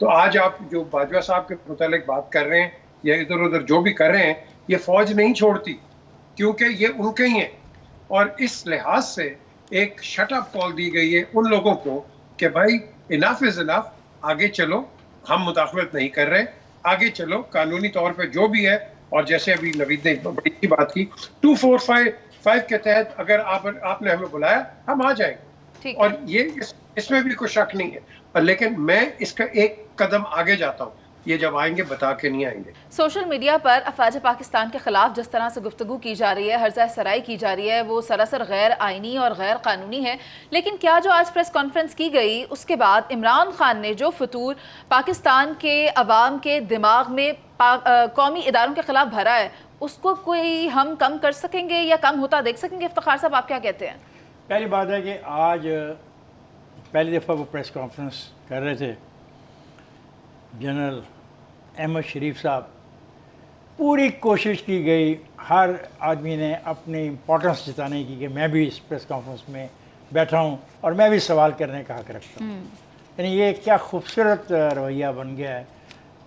تو آج آپ جو باجوہ صاحب کے متعلق بات کر رہے ہیں یا ادھر ادھر جو بھی کر رہے ہیں، یہ فوج نہیں چھوڑتی کیونکہ یہ ان کے ہی ہیں. اور اس لحاظ سے ایک شٹ اپ کال دی گئی ہے ان لوگوں کو کہ بھائی انف از انف، آگے چلو، ہم مداخلت نہیں کر رہے، آگے چلو قانونی طور پہ جو بھی ہے. اور جیسے ابھی نوید نے بڑی کی بات کی 245 کے تحت اگر آپ نے ہمیں بلایا ہم آ جائیں گے. اور یہ اس میں بھی کوئی شک نہیں ہے، لیکن میں اس کا ایک قدم آگے جاتا ہوں، یہ جب آئیں گے بتا کے نہیں آئیں گے. سوشل میڈیا پر افواج پاکستان کے خلاف جس طرح سے گفتگو کی جا رہی ہے، ہرزہ سرائی کی جا رہی ہے، وہ سراسر غیر آئینی اور غیر قانونی ہے. لیکن کیا جو آج پریس کانفرنس کی گئی اس کے بعد عمران خان نے جو فتور پاکستان کے عوام کے دماغ میں قومی اداروں کے خلاف بھرا ہے، اس کو کوئی ہم کم کر سکیں گے یا کم ہوتا دیکھ سکیں گے؟ افتخار صاحب آپ کیا کہتے ہیں؟ پہلی بات ہے کہ آج پہلی دفعہ وہ پریس کانفرنس کر رہے تھے جنرل احمد شریف صاحب. پوری کوشش کی گئی، ہر آدمی نے اپنی امپورٹنس جتانے کی کہ میں بھی اس پریس کانفرنس میں بیٹھا ہوں اور میں بھی سوال کرنے کا حق رکھتا ہوں. یعنی یہ کیا خوبصورت رویہ بن گیا ہے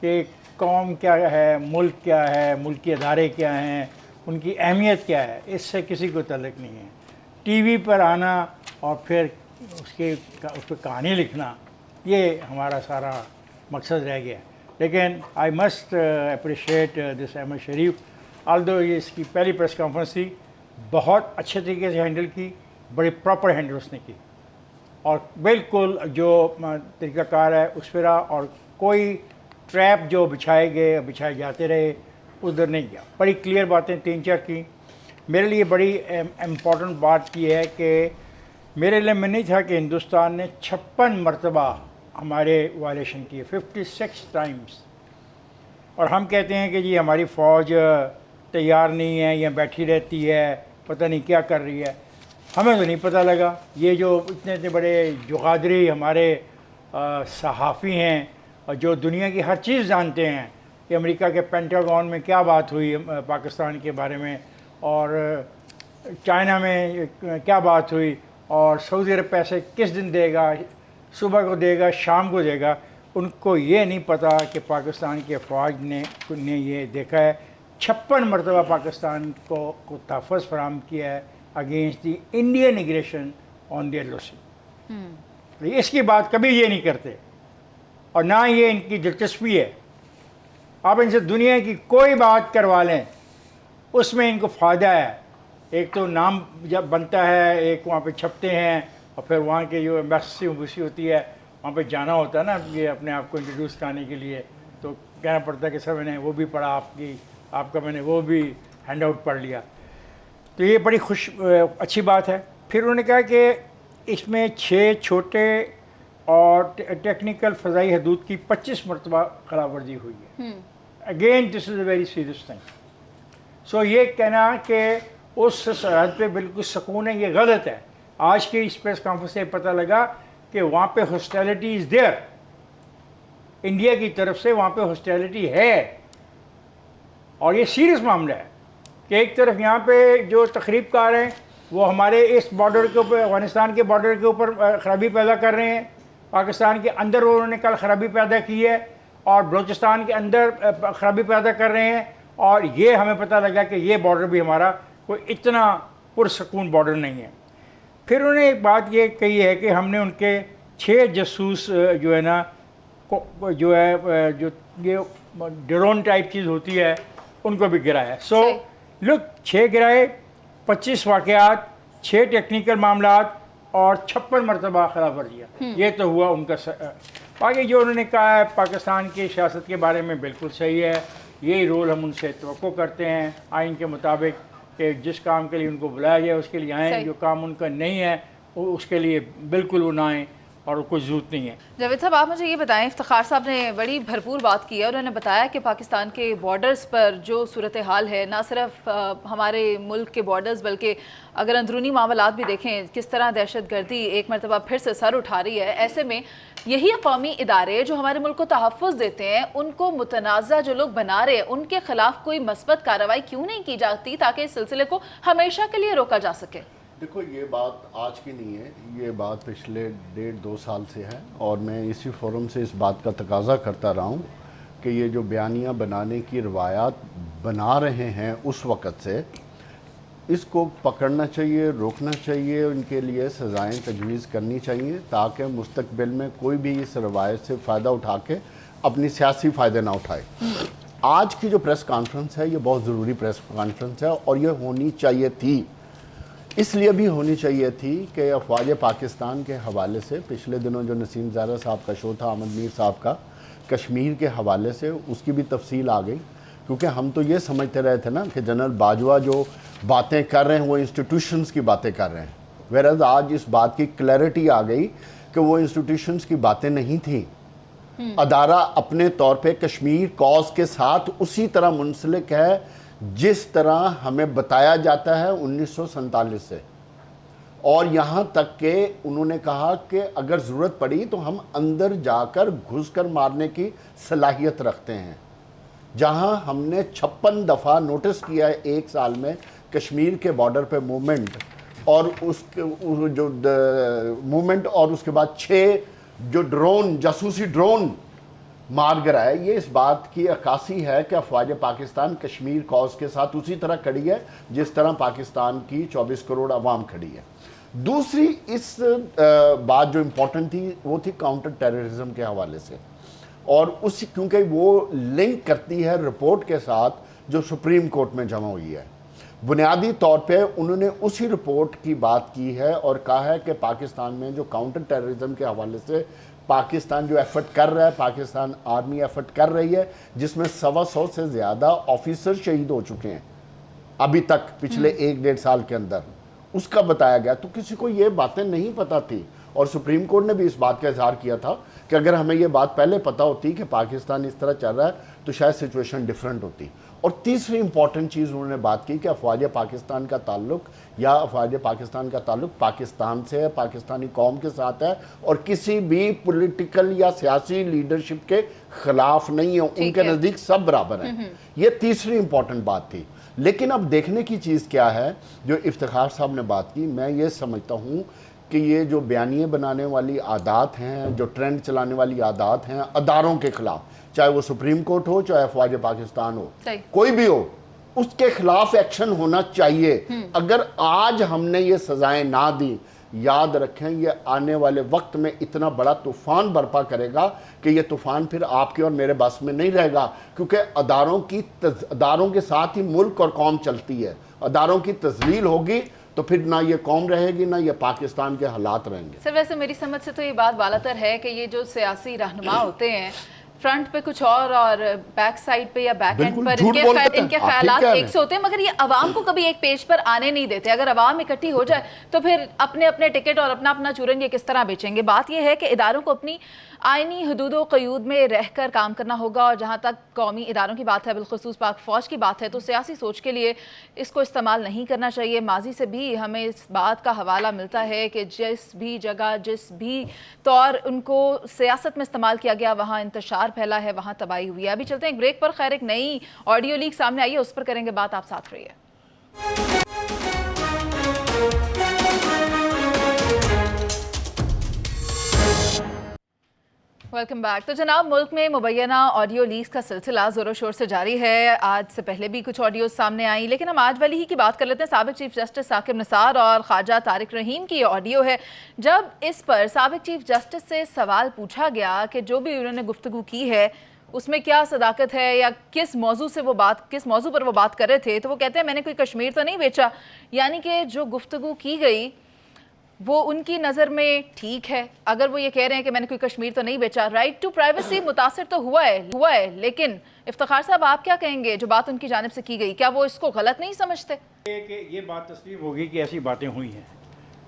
کہ قوم کیا ہے، ملک کیا ہے، ملکی ادارے کیا ہیں، ان کی اہمیت کیا ہے، اس سے کسی کو تعلق نہیں ہے. ٹی وی پر آنا اور پھر اس پہ کہانی لکھنا، یہ ہمارا سارا مقصد رہ گیا. لیکن I must appreciate this Ahmed Sharif, although یہ اس کی پہلی پریس کانفرنس تھی، بہت اچھے طریقے سے ہینڈل کی، بڑی پراپر ہینڈل اس نے کی اور بالکل جو طریقہ کار ہے اس پہ رہا، اور کوئی ٹریپ جو بچھائے جاتے رہے ادھر نہیں گیا. بڑی کلیئر باتیں 3-4 کی. میرے لیے بڑی امپورٹنٹ بات یہ ہے کہ میرے علم میں نہیں تھا کہ ہندوستان نے 56 مرتبہ ہمارے وائلیشن کی، 56 ٹائمز. اور ہم کہتے ہیں کہ جی ہماری فوج تیار نہیں ہے یا بیٹھی رہتی ہے، پتہ نہیں کیا کر رہی ہے. ہمیں تو نہیں پتہ لگا. یہ جو اتنے بڑے جغادری ہمارے صحافی ہیں اور جو دنیا کی ہر چیز جانتے ہیں کہ امریکہ کے پینٹاگون میں کیا بات ہوئی پاکستان کے بارے میں، اور چائنا میں کیا بات ہوئی، اور سعودی عرب پیسے کس دن دے گا، صبح کو دے گا شام کو دے گا، ان کو یہ نہیں پتہ کہ پاکستان کی افواج نے یہ دیکھا ہے 56 مرتبہ پاکستان کو تحفظ فراہم کیا ہے against the Indian aggression on the L O C. اس کی بات کبھی یہ نہیں کرتے اور نہ یہ ان کی دلچسپی ہے. آپ ان سے دنیا کی کوئی بات کروا لیں اس میں ان کو فائدہ ہے. ایک تو نام جب بنتا ہے، ایک وہاں پہ چھپتے ہیں، اور پھر وہاں کے جو ایمبیسی ہوتی ہے وہاں پہ جانا ہوتا ہے نا یہ اپنے آپ کو انٹروڈیوس کرنے کے لیے، تو کہنا پڑتا ہے کہ سر میں نے وہ بھی پڑھا آپ کا میں نے وہ بھی ہینڈ آؤٹ پڑھ لیا. تو یہ بڑی اچھی بات ہے. پھر انہوں نے کہا کہ اس میں 6 چھوٹے اور ٹیکنیکل فضائی حدود کی 25 مرتبہ خلاف ورزی ہوئی ہے. Again this is a very serious thing. So یہ کہنا کہ اس سرحد پہ بالکل سکون ہے، یہ غلط ہے. آج کے اس پریس کانفرنس سے پتہ لگا کہ وہاں پہ ہاسٹیلٹی از دیئر، انڈیا کی طرف سے وہاں پہ ہاسٹیلٹی ہے، اور یہ سیریس معاملہ ہے کہ ایک طرف یہاں پہ جو تخریب کار ہیں وہ ہمارے اس بارڈر کے اوپر، افغانستان کے بارڈر کے اوپر خرابی پیدا کر رہے ہیں. پاکستان کے اندر انہوں نے کل خرابی پیدا کی ہے اور بلوچستان کے اندر خرابی پیدا کر رہے ہیں، اور یہ ہمیں پتہ لگا کہ یہ بارڈر بھی ہمارا کوئی اتنا پرسکون بارڈر نہیں ہے. پھر انہوں نے ایک بات یہ کہی ہے کہ ہم نے ان کے 6 جاسوس جو ہے نا جو یہ ڈرون ٹائپ چیز ہوتی ہے ان کو بھی گرایا. سو لک 6 گرائے، 25 واقعات، 6 ٹیکنیکل معاملات اور 56 مرتبہ خلاف ورزیاں. یہ تو ہوا ان کا. باقی جو انہوں نے کہا ہے پاکستان کی سیاست کے بارے میں بالکل صحیح ہے. یہی رول ہم ان سے توقع کرتے ہیں آئین کے مطابق کہ جس کام کے لیے ان کو بلایا جائے اس کے لیے آئیں، جو کام ان کا نہیں ہے اس کے لیے بالکل وہ نہ آئیں، اور کوئی ضرورت نہیں ہے. جاوید صاحب آپ مجھے یہ بتائیں، افتخار صاحب نے بڑی بھرپور بات کی ہے، انہوں نے بتایا کہ پاکستان کے بارڈرز پر جو صورتحال ہے، نہ صرف ہمارے ملک کے بارڈرز بلکہ اگر اندرونی معاملات بھی دیکھیں کس طرح دہشت گردی ایک مرتبہ پھر سے سر اٹھا رہی ہے. ایسے میں یہی قومی ادارے جو ہمارے ملک کو تحفظ دیتے ہیں، ان کو متنازع جو لوگ بنا رہے ہیں ان کے خلاف کوئی مثبت کارروائی کیوں نہیں کی جاتی تاکہ اس سلسلے کو ہمیشہ کے لیے روکا جا سکے؟ دیکھو یہ بات آج کی نہیں ہے، یہ بات پچھلے 1.5-2 سال سے ہے، اور میں اسی فورم سے اس بات کا تقاضا کرتا رہا ہوں کہ یہ جو بیانیہ بنانے کی روایات بنا رہے ہیں اس وقت سے، اس کو پکڑنا چاہیے، روکنا چاہیے، ان کے لیے سزائیں تجویز کرنی چاہیے تاکہ مستقبل میں کوئی بھی اس روایت سے فائدہ اٹھا کے اپنی سیاسی فائدے نہ اٹھائے۔ آج کی جو پریس کانفرنس ہے یہ بہت ضروری پریس کانفرنس ہے، اور یہ ہونی چاہیے تھی، اس لیے بھی ہونی چاہیے تھی کہ افواج پاکستان کے حوالے سے پچھلے دنوں جو نسیم زارہ صاحب کا شو تھا، احمد میر صاحب کا، کشمیر کے حوالے سے اس کی بھی تفصیل آ گئی، کیونکہ ہم تو یہ سمجھتے رہے تھے نا کہ جنرل باجوہ جو باتیں کر رہے ہیں وہ انسٹیٹیوشنز کی باتیں کر رہے ہیں، ویرز آج اس بات کی کلیئرٹی آ گئی کہ وہ انسٹیٹیوشنز کی باتیں نہیں تھیں۔ ادارہ اپنے طور پہ کشمیر کاز کے ساتھ اسی طرح منسلک ہے جس طرح ہمیں بتایا جاتا ہے 1947 سے، اور یہاں تک کہ انہوں نے کہا کہ اگر ضرورت پڑی تو ہم اندر جا کر گھس کر مارنے کی صلاحیت رکھتے ہیں۔ جہاں ہم نے 56 دفعہ نوٹس کیا ہے ایک سال میں کشمیر کے بارڈر پہ موومنٹ، اور اس جو موومنٹ، اور اس کے بعد 6 جو ڈرون، جاسوسی ڈرون مار گرائے، یہ اس بات کی عکاسی ہے کہ افواج پاکستان کشمیر کاز کے ساتھ اسی طرح کھڑی ہے جس طرح پاکستان کی 24 کروڑ عوام کھڑی ہے۔ دوسری اس بات جو امپورٹنٹ تھی وہ تھی کاؤنٹر ٹیررزم کے حوالے سے، اور اس کیونکہ وہ لنک کرتی ہے رپورٹ کے ساتھ جو سپریم کورٹ میں جمع ہوئی ہے۔ بنیادی طور پہ انہوں نے اسی رپورٹ کی بات کی ہے اور کہا ہے کہ پاکستان میں جو کاؤنٹر ٹیررزم کے حوالے سے پاکستان جو ایفرٹ کر رہا ہے، پاکستان آرمی ایفرٹ کر رہی ہے، جس میں 125 سے زیادہ آفیسر شہید ہو چکے ہیں ابھی تک پچھلے 1-1.5 سال کے اندر، اس کا بتایا گیا۔ تو کسی کو یہ باتیں نہیں پتہ تھی، اور سپریم کورٹ نے بھی اس بات کا اظہار کیا تھا کہ اگر ہمیں یہ بات پہلے پتہ ہوتی کہ پاکستان اس طرح چل رہا ہے تو شاید سچویشن ڈیفرنٹ ہوتی۔ اور تیسری امپورٹنٹ چیز انہوں نے بات کی کہ افواج پاکستان کا تعلق، یا افواج پاکستان کا تعلق پاکستان سے ہے، پاکستانی قوم کے ساتھ ہے، اور کسی بھی پولیٹیکل یا سیاسی لیڈرشپ کے خلاف نہیں ہے، ان کے نزدیک سب برابر ہیں۔ یہ تیسری امپورٹنٹ بات تھی۔ لیکن اب دیکھنے کی چیز کیا ہے جو افتخار صاحب نے بات کی، میں یہ سمجھتا ہوں کہ یہ جو بیانیے بنانے والی عادات ہیں، جو ٹرینڈ چلانے والی عادات ہیں اداروں کے خلاف، چاہے وہ سپریم کورٹ ہو، چاہے افواج پاکستان ہو، کوئی بھی ہو، اس کے خلاف ایکشن ہونا چاہیے۔ اگر آج ہم نے یہ سزائیں نہ دی، یاد رکھیں یہ آنے والے وقت میں اتنا بڑا طوفان برپا کرے گا کہ یہ طوفان پھر آپ کے اور میرے بس میں نہیں رہے گا، کیونکہ اداروں کے ساتھ ہی ملک اور قوم چلتی ہے۔ اداروں کی تذلیل ہوگی تو پھر نہ یہ قوم رہے گی، نہ یہ پاکستان کے حالات رہیں گے۔ سر ویسے میری سمجھ سے تو یہ بات بالاتر ہے کہ یہ جو سیاسی رہنما ہوتے ہیں، فرنٹ پہ کچھ اور بیک سائڈ پہ یا بیک اینڈ پر ان کے خیالات ایک سے ہوتے ہیں، مگر یہ عوام کو کبھی ایک پیج پر آنے نہیں دیتے۔ اگر عوام اکٹھی ہو جائے تو پھر اپنے اپنے ٹکٹ اور اپنا اپنا چورن یہ کس طرح بیچیں گے۔ بات یہ ہے کہ اداروں کو اپنی آئینی حدود و قیود میں رہ کر کام کرنا ہوگا، اور جہاں تک قومی اداروں کی بات ہے، بالخصوص پاک فوج کی بات ہے، تو سیاسی سوچ کے لیے اس کو استعمال نہیں کرنا چاہیے۔ ماضی سے بھی ہمیں اس بات کا حوالہ ملتا ہے کہ جس بھی جگہ، جس بھی طور ان کو سیاست میں استعمال کیا گیا، وہاں انتشار پھیلا ہے، وہاں تباہی ہوئی ہے۔ ابھی چلتے ہیں ایک بریک پر، خیر ایک نئی آڈیو لیک سامنے آئی ہے، اس پر کریں گے بات، آپ ساتھ رہیے۔ Welcome back. تو جناب، ملک میں مبینہ آڈیو لیکس کا سلسلہ زور و شور سے جاری ہے۔ آج سے پہلے بھی کچھ آڈیوز سامنے آئیں، لیکن ہم آج والی ہی کی بات کر لیتے ہیں۔ سابق چیف جسٹس ثاقب نثار اور خواجہ طارق رحیم کی آڈیو ہے، جب اس پر سابق چیف جسٹس سے سوال پوچھا گیا کہ جو بھی انہوں نے گفتگو کی ہے اس میں کیا صداقت ہے، یا کس موضوع پر وہ بات کر رہے تھے، تو وہ کہتے ہیں میں نے کوئی کشمیر تو نہیں بیچا، یعنی کہ جو گفتگو کی گئی وہ ان کی نظر میں ٹھیک ہے۔ اگر وہ یہ کہہ رہے ہیں کہ میں نے کوئی کشمیر تو نہیں بیچا، رائٹ ٹو پرائیویسی متاثر تو ہوا ہے، لیکن افتخار صاحب آپ کیا کہیں گے جو بات ان کی جانب سے کی گئی، کیا وہ اس کو غلط نہیں سمجھتے؟ کہ یہ بات تسلیم ہوگی کہ ایسی باتیں ہوئی ہیں،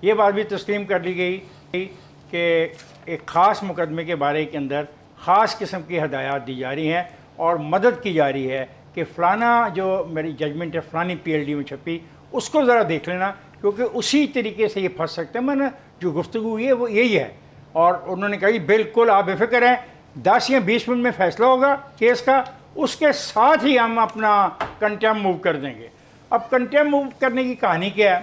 یہ بات بھی تسلیم کر لی گئی کہ ایک خاص مقدمے کے بارے کے اندر خاص قسم کی ہدایات دی جا رہی ہیں اور مدد کی جا رہی ہے کہ فلانا جو میری ججمنٹ ہے فلانی PLD میں چھپی، اس کو ذرا دیکھ لینا، کیونکہ اسی طریقے سے یہ پھنس سکتے ہیں۔ میں نے جو گفتگو ہوئی ہے وہ یہی ہے، اور انہوں نے کہا بالکل آپ بے فکر ہیں، 10 یا 20 منٹ میں فیصلہ ہوگا کیس کا، اس کے ساتھ ہی ہم اپنا کنٹیم موو کر دیں گے۔ اب کنٹیم موو کرنے کی کہانی کیا ہے؟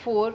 4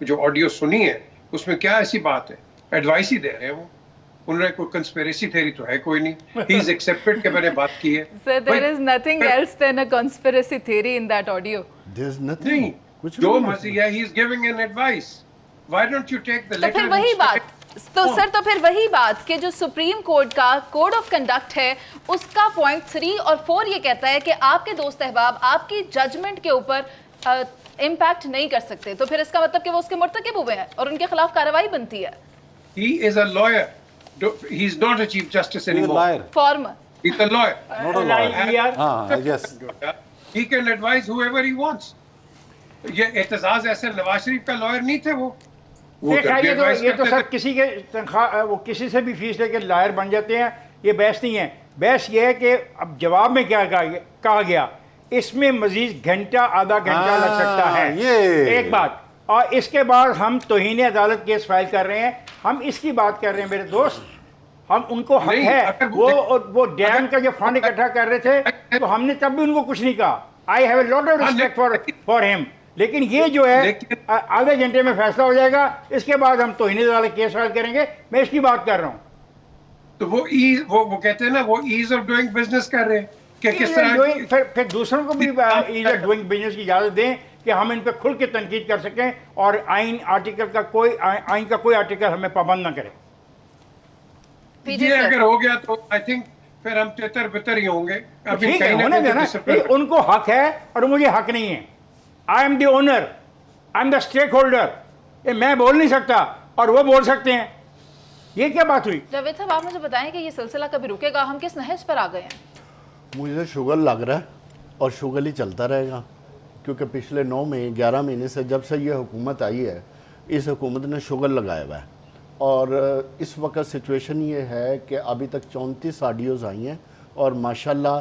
جو آڈیو سنی ہے اس میں کیا ایسی بات ہے؟ ایڈوائس ہی دے رہے ہیں وہ. انہوں نے کوئی کنسپیریسی تھیوری تو ہے کوئی نہیں. ہی از ایکسیپٹڈ کہ میں نے بات کی ہے. Sir, there is nothing else than a conspiracy theory in that audio. There's nothing. نہیں, کچھ جو بھی نہیں. مرضی ہے, he is giving an advice. Why don't you take the تو letter پھر and وہی stick بات it? تو سر تو پھر وہی بات کہ جو سپریم کورٹ کا کوڈ آف کنڈکٹ ہے اس کا پوائنٹ 3 اور 4 یہ کہتا ہے کہ آپ کے دوست احباب آپ کی ججمنٹ کے اوپر امپیکٹ نہیں کر سکتے, تو پھر اس کا مطلب کہ وہ اس کے مرتکب ہوئے ہیں اور ان کے خلاف کارروائی بنتی ہے. He is a lawyer. He is not a chief justice He's a anymore. liar. Farmer He's a lawyer. Not a lawyer. یار Yes. He can advise whoever he wants. یہ اعتزاز احسن نواز شریف کا لائر نہیں تھے وہ خیر advise یہ تو کرتے سر تھے. کسی کے تنخواہ وہ کسی سے بھی فیس لے کے لائر بن جاتے ہیں, یہ بحث نہیں ہے. بحث یہ ہے کہ اب جواب میں کیا کہا گیا, اس میں مزید گھنٹہ آدھا گھنٹہ لگ سکتا ہے. یہ ایک بات, اور اس کے بعد ہم توہین عدالت کیس فائل کر رہے ہیں. ہم اس کی بات کر رہے ہیں میرے دوست, ہم ان کو حق نہیں, ہے. اگر وہ ڈیم کا جو فنڈ اکٹھا کر رہے تھے تو ہم نے تب بھی ان کو کچھ نہیں کہا. I have a lot of respect for ہم. لیکن یہ جو ہے آدھے گھنٹے میں فیصلہ ہو جائے گا, اس کے بعد ہم توہین عدالت کیس فائل کریں گے. میں اس کی بات کر رہا ہوں. تو وہ کہتے ہیں نا, وہ ایز آف ڈوئنگ بزنس کر رہے ہیں کہ کس طرح پھر دوسروں کو بھی ایز آف ڈوئنگ بزنس کی اجازت دیں کہ ہم ان پہ کھل کے تنقید کر سکیں, اور آئین کا کوئی آرٹیکل ہمیں پابند نہ کرے. یہ اگر ہو گیا تو آئی تھنک پھر ہم تتر بتر ہی ہوں گے. ابھی ٹھیک ہے, کہیں نہ ہونے کہیں دینا. discipline- ان کو حق ہے اور مجھے حق نہیں ہے. I am the owner, I am the stake holder. یہ میں بول نہیں سکتا اور وہ بول سکتے ہیں. یہ کیا بات ہوئی؟ جاوید صاحب آپ مجھے بتائیں کہ یہ سلسلہ کبھی رکے گا؟ ہم کس نہج پر آ گئے ہیں؟ مجھے شوگر لگ رہا ہے اور شوگر ہی چلتا رہے گا, کیونکہ پچھلے 11 مہینے سے جب سے یہ حکومت آئی ہے, اس حکومت نے شوگر لگایا ہوا ہے. اور اس وقت سچویشن یہ ہے کہ ابھی تک 34 آڈیوز آئی ہیں اور ماشاءاللہ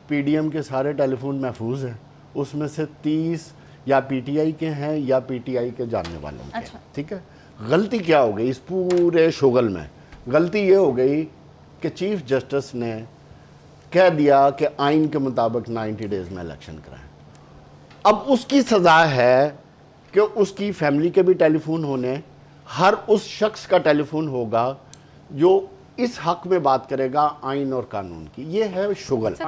پی ڈی ایم کے سارے ٹیلی فون محفوظ ہیں. اس میں سے 30 یا پی ٹی آئی کے ہیں یا پی ٹی آئی کے جاننے والوں کے ہیں. ٹھیک ہے, غلطی کیا ہو گئی اس پورے شوگل میں؟ غلطی یہ ہو گئی کہ چیف جسٹس نے کہہ دیا کہ آئین کے مطابق 90 ڈیز میں الیکشن کرائیں. اب اس کی سزا ہے کہ اس کی فیملی کے بھی ٹیلی فون ہونے, ہر اس شخص کا ٹیلی فون ہوگا جو اس حق میں بات کرے گا آئین اور قانون کی. یہ ہے شغل. تو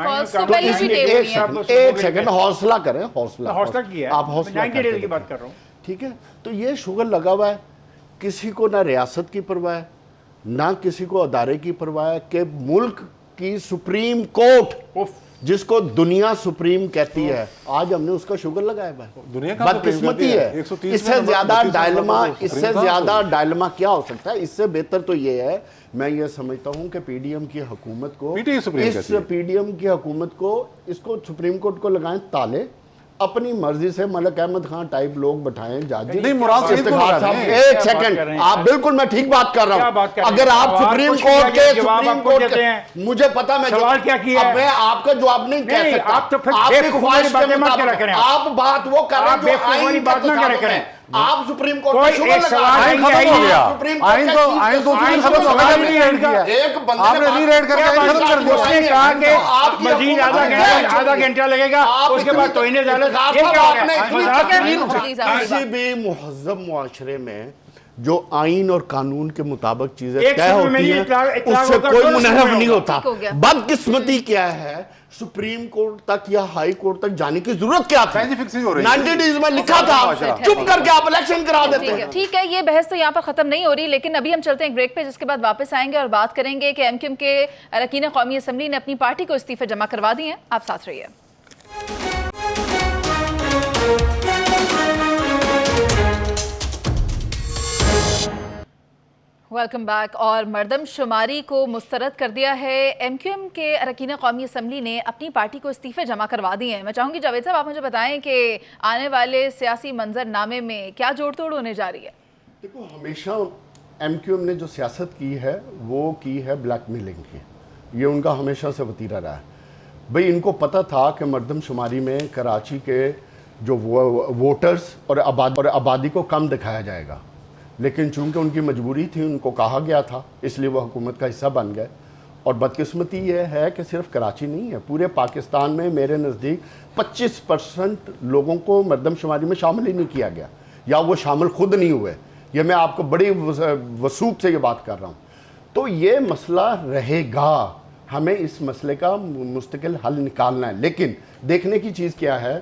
پہلے بھی دے ہوئی ہیں. ایک سیکنڈ حوصلہ کریں, حوصلہ کیا ہے, آپ حوصلہ 90 ڈیز کی بات کر رہا ہوں. ٹھیک ہے, تو یہ شغل لگا ہوا ہے. کسی کو نہ ریاست کی پرواہ ہے, نہ کسی کو ادارے کی پرواہ ہے کہ ملک کی سپریم کورٹ جس کو دنیا سپریم کہتی ہے, آج ہم نے اس کا شوگر لگایا ہوا ہے. دنیا کا بدقسمتی ہے. اس سے زیادہ ڈائلما کیا ہو سکتا ہے؟ اس سے بہتر تو یہ ہے, میں یہ سمجھتا ہوں کہ پی ڈی ایم کی حکومت کو پی ڈی ایم کی حکومت کو اس کو سپریم کورٹ کو لگائیں تالے, اپنی مرضی سے ملک احمد خان ٹائپ لوگ بٹھائیں جج. نہیں, مراد ایک سیکنڈ, آپ بالکل, میں ٹھیک بات کر رہا ہوں. اگر آپ سپریم کورٹ کے مجھے پتا میں سوال کیا کیا ہے, میں آپ کا جواب نہیں کہہ سکتا. آپ تو آپ کی خواہش کے مطابق آپ بات وہ کر رہے ہیں جو آئین بات نہ کرے کریں. آپ سپریم کورٹ میں شغل لگا آئین ختم ہو گیا, آئین تو ختم ہو گیا. ایک آپ نے ری ریڈ کر کے ختم کر اس نے کہا کہ مزید آدھا گھنٹہ لگے گا, اس کے بعد توہین عدالت. کسی بھی مہذب معاشرے میں جو آئین اور قانون کے مطابق چیزیں طے ہوتی ہیں اس سے کوئی منحرف نہیں ہوتا. بدقسمتی کیا ہے, سپریم کورٹ تک یا ہائی کورٹ تک جانے کی ضرورت کیا تھی؟ 90 ڈیز میں لکھا تھا, چپ کر کے آپ الیکشن کرا دیتے ہیں. ٹھیک ہے, یہ بحث تو یہاں پر ختم نہیں ہو رہی, لیکن ابھی ہم چلتے ہیں ایک بریک پہ, جس کے بعد واپس آئیں گے اور بات کریں گے کہ ایم کیو ایم کے اراکین قومی اسمبلی نے اپنی پارٹی کو استعفے جمع کروا دی ہیں. آپ ساتھ رہیے. Welcome back. اور مردم شماری کو مسترد کر دیا ہے. ایم کیو ایم کے اراکین قومی اسمبلی نے اپنی پارٹی کو استعفے جمع کروا دیے ہیں. میں چاہوں گی جاوید صاحب آپ مجھے بتائیں کہ آنے والے سیاسی منظر نامے میں کیا جوڑ توڑ ہونے جا رہی ہے؟ دیکھو, ہمیشہ ایم کیو ایم نے جو سیاست کی ہے وہ کی ہے بلیک میلنگ کی. یہ ان کا ہمیشہ سے وتیرہ رہا ہے. بھئی ان کو پتہ تھا کہ مردم شماری میں کراچی کے جو ووٹرز اور آبادی کو کم دکھایا جائے گا, لیکن چونکہ ان کی مجبوری تھی, ان کو کہا گیا تھا, اس لیے وہ حکومت کا حصہ بن گئے. اور بدقسمتی یہ ہے کہ صرف کراچی نہیں ہے, پورے پاکستان میں میرے نزدیک 25% لوگوں کو مردم شماری میں شامل ہی نہیں کیا گیا. یا وہ شامل خود نہیں ہوئے. یہ میں آپ کو بڑی وثوق سے یہ بات کر رہا ہوں. تو یہ مسئلہ رہے گا, ہمیں اس مسئلے کا مستقل حل نکالنا ہے. لیکن دیکھنے کی چیز کیا ہے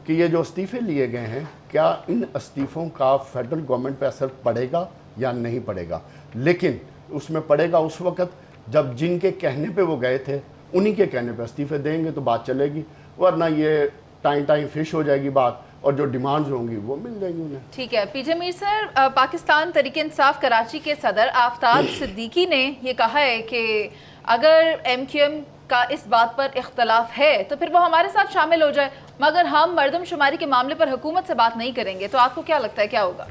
کہ یہ جو استعفے لیے گئے ہیں, کیا ان استعفوں کا فیڈرل گورنمنٹ پہ اثر پڑے گا یا نہیں پڑے گا. لیکن اس میں پڑے گا اس وقت جب جن کے کہنے پہ وہ گئے تھے انہی کے کہنے پہ استعفے دیں گے تو بات چلے گی, ورنہ یہ ٹائم فش ہو جائے گی بات, اور جو ڈیمانڈز ہوں گی وہ مل جائیں گی انہیں. ٹھیک ہے. پی جے میر سر, پاکستان تحریک انصاف کراچی کے صدر آفتاب صدیقی نے یہ کہا ہے کہ اگر ایم کیو ایم کا اس بات پر اختلاف ہے تو پھر وہ ہمارے ساتھ شامل ہو جائے, مگر ہم مردم شماری کے معاملے پر حکومت سے بات نہیں کریں گے. تو آپ کو کیا لگتا ہے کیا ہوگا؟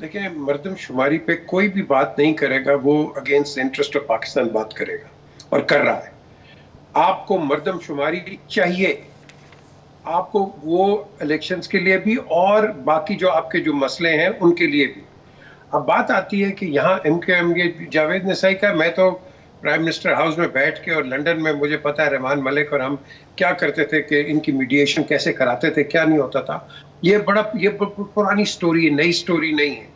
دیکھیں, مردم شماری پہ کوئی بھی بات نہیں کرے گا, وہ اگینسٹ انٹرسٹ آف پاکستان بات کرے گا اور کر رہا ہے. آپ کو مردم شماری چاہیے, آپ کو وہ الیکشنز کے لیے بھی اور باقی جو آپ کے جو مسئلے ہیں ان کے لیے بھی. اب بات آتی ہے کہ یہاں ایم کیو ایم, یہ جاوید نے صحیح کہا, میں تو پرائم منسٹر ہاؤس میں بیٹھ کے اور لنڈن میں مجھے پتا ہے رحمان ملک اور ہم کیا کرتے تھے کہ ان کی میڈیشن کیسے کراتے تھے, کیا نہیں ہوتا تھا. یہ پرانی سٹوری ہے, نئی سٹوری نہیں ہے.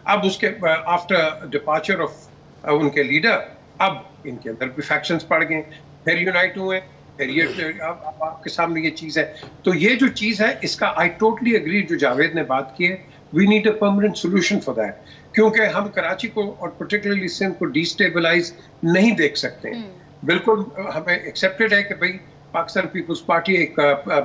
اب اس کے آفٹر ڈپارچر آف ان کے لیڈر, اب ان کے اندر بھی فیکشنز پڑ گئے, پھر یونائٹ ہوئے, پھر یہ اب آپ کے سامنے یہ چیز ہے. تو یہ جو چیز ہے اس کا آئی ٹوٹلی اگری جو جاوید نے بات کی ہے, we need a permanent solution for that, کیونکہ ہم کراچی کو اور پرٹیکولرلی سندھ کو ڈیسٹیبلائز نہیں دیکھ سکتے. بالکل ہمیں ایکسیپٹڈ ہے کہ بھئی پاکستان پیپلز پارٹی ایک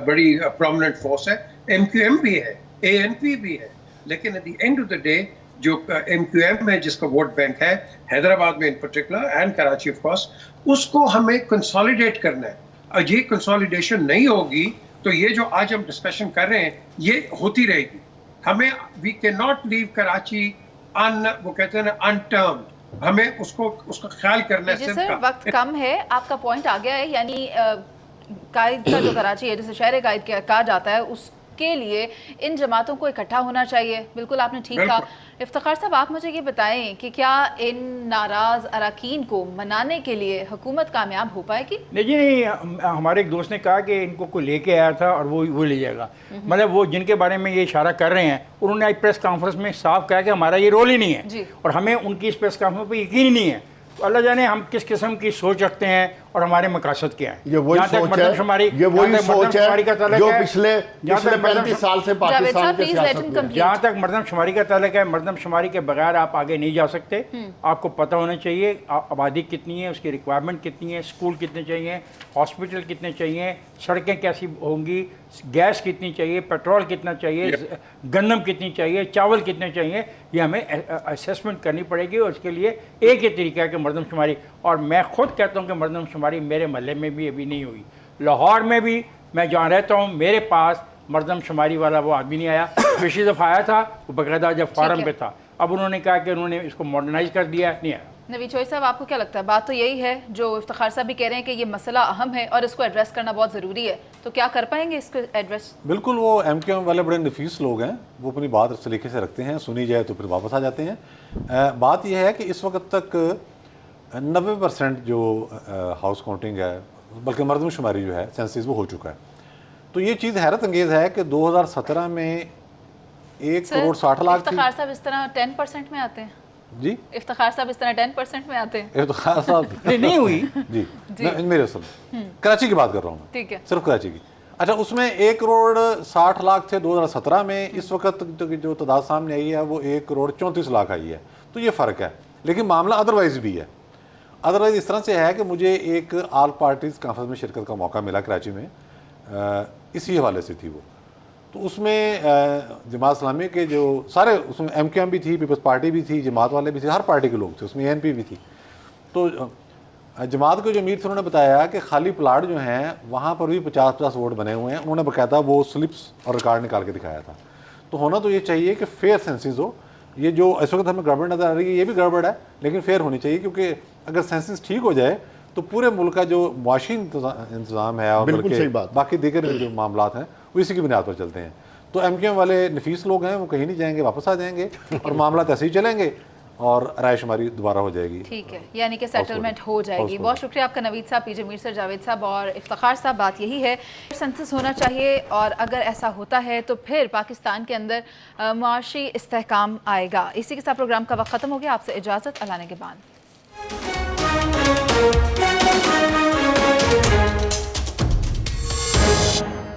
بڑی پرومیننٹ فورس ہے, ایم کیو ایم بھی ہے, اے این پی بھی ہے, لیکن at the end of the day جو ایم کیو ایم ہے جس کا ووٹ بینک ہے حیدرآباد میں in particular and Karachi of course, اس کو ہمیں کنسالیڈیٹ کرنا ہے. اور یہ کنسالیڈیشن نہیں ہوگی تو یہ جو آج ہم ڈسکشن کر رہے ہیں یہ ہوتی رہے گی. ہمیں وی کین ناٹ لیو کراچی وہ کہتے ہیں نا انٹرمڈ, ہمیں اس کا خیال کرنا ہے. جی سر, وقت کم ہے, آپ کا پوائنٹ آ گیا ہے. یعنی قائد کا جو کراچی ہے جسے شہر قائد کہا جاتا ہے, اس کے لیے ان جماعتوں کو اکٹھا ہونا چاہیے. بالکل آپ نے ٹھیک کہا. افتخار صاحب, آپ مجھے یہ بتائیں کہ کیا ان ناراض اراکین کو منانے کے لیے حکومت کامیاب ہو پائے گی؟ نہیں, ہمارے ایک دوست نے کہا کہ ان کو کوئی لے کے آیا تھا اور وہ لے جائے گا. مطلب وہ جن کے بارے میں یہ اشارہ کر رہے ہیں انہوں نے آج پریس کانفرنس میں صاف کہا کہ ہمارا یہ رول ہی نہیں ہے, اور ہمیں ان کی اس پریس کانفرنس پہ یقین ہی نہیں ہے. تو اللہ جانے ہم کس قسم کی سوچ رکھتے ہیں اور ہمارے مقاصد کیا ہیں. یہ وہی سوچ ہے جو پچھلے 35 سال سے پاکستان کے سیاست میں. جہاں تک مردم شماری کا تعلق ہے, مردم شماری کے بغیر آپ آگے نہیں جا سکتے. آپ کو پتہ ہونا چاہیے آبادی کتنی ہے, اس کی ریکوائرمنٹ کتنی ہے, اسکول کتنے چاہیے, ہاسپٹل کتنے چاہیے, سڑکیں کیسی ہوں گی, گیس کتنی چاہیے, پیٹرول کتنا چاہیے, گندم کتنی چاہیے, چاول کتنے چاہیے. یہ ہمیں اسیسمنٹ کرنی پڑے گی, اور اس کے لیے ایک ہی طریقہ ہے کہ مردم شماری. اور میں خود کہتا ہوں کہ مردم شماری میرے محلے میں بھی ابھی نہیں ہوئی. لاہور میں بھی میں جہاں رہتا ہوں میرے پاس مردم شماری والا وہ آدمی نہیں آیا. پچھلی دفعہ آیا تھا وہ باقاعدہ جب فارم پہ تھا, اب انہوں نے کہا کہ انہوں نے اس کو ماڈرنائز کر دیا, نہیں آیا. نوید چوہی صاحب, آپ کو کیا لگتا ہے؟ بات تو یہی ہے جو افتخار صاحب بھی کہہ رہے ہیں کہ یہ مسئلہ اہم ہے اور اس کو ایڈریس کرنا بہت ضروری ہے, تو کیا کر پائیں گے اس کو ایڈریس؟ بالکل, وہ ایم کیو ایم والے بڑے نفیس لوگ ہیں, وہ اپنی بات اس طریقے سے رکھتے ہیں, سنی جائے تو پھر واپس آ جاتے ہیں. بات یہ ہے کہ اس وقت تک 90% جو ہاؤس کاؤنٹنگ ہے, بلکہ مردم شماری جو ہے سینسس وہ ہو چکا ہے. تو یہ چیز حیرت انگیز ہے کہ 2017 میں 1 کروڑ 60 لاکھ تھی. افتخار صاحب اس طرح 10% میں آتے ہیں. جی افتخار صاحب اس طرح 10% میں آتے ہیں. افتخار صاحب نہیں ہوئی. جی میرے اصل کراچی کی بات کر رہا ہوں میں, ٹھیک ہے, صرف کراچی کی. اچھا, اس میں 1 کروڑ 60 لاکھ تھے 2017 میں. اس وقت جو تعداد سامنے آئی ہے وہ 1 کروڑ 34 لاکھ آئی ہے. تو یہ فرق ہے, لیکن معاملہ ادروائز بھی ہے. ادروائز اس طرح سے ہے کہ مجھے ایک آل پارٹیز کانفرنس میں شرکت کا موقع ملا کراچی میں, اسی حوالے سے تھی وہ. تو اس میں جماعت اسلامی کے جو سارے, اس میں ایم کیو ایم بھی تھی, پیپلز پارٹی بھی تھی, جماعت والے بھی تھے, ہر پارٹی کے لوگ تھے, اس میں اے این پی بھی تھی. تو جماعت کے جو امیر تھے انہوں نے بتایا کہ خالی پلاٹ جو ہیں وہاں پر بھی 50-50 ووٹ بنے ہوئے ہیں. انہوں نے باقاعدہ وہ سلپس اور ریکارڈ نکال کے دکھایا تھا. تو ہونا تو یہ چاہیے کہ فیئر سینسز ہو. یہ جو اس وقت ہمیں گڑبڑ نظر آ رہی ہے یہ بھی گڑبڑ ہے, لیکن فیئر ہونی چاہیے, کیونکہ اگر سینسس ٹھیک ہو جائے تو پورے ملک کا جو معاشی انتظام ہے اور باقی دیگر جو معاملات ہیں وہ اسی کی بنیاد پر چلتے ہیں. تو ایم کیو ایم والے نفیس لوگ ہیں, وہ کہیں نہیں جائیں گے, واپس آ جائیں گے اور معاملات ایسے ہی چلیں گے. اور رائش ہماری دوبارہ ہو جائے گی. ٹھیک ہے, یعنی کہ سیٹلمنٹ ہو جائے گی. بہت شکریہ آپ کا نوید صاحب, پی جے میر سر, جاوید صاحب اور افتخار صاحب. بات یہی ہے سینسس ہونا چاہیے, اور اگر ایسا ہوتا ہے تو پھر پاکستان کے اندر معاشی استحکام آئے گا. اسی کے ساتھ پروگرام کا وقت ختم ہو گیا. آپ سے اجازت, اللہ نگہبان.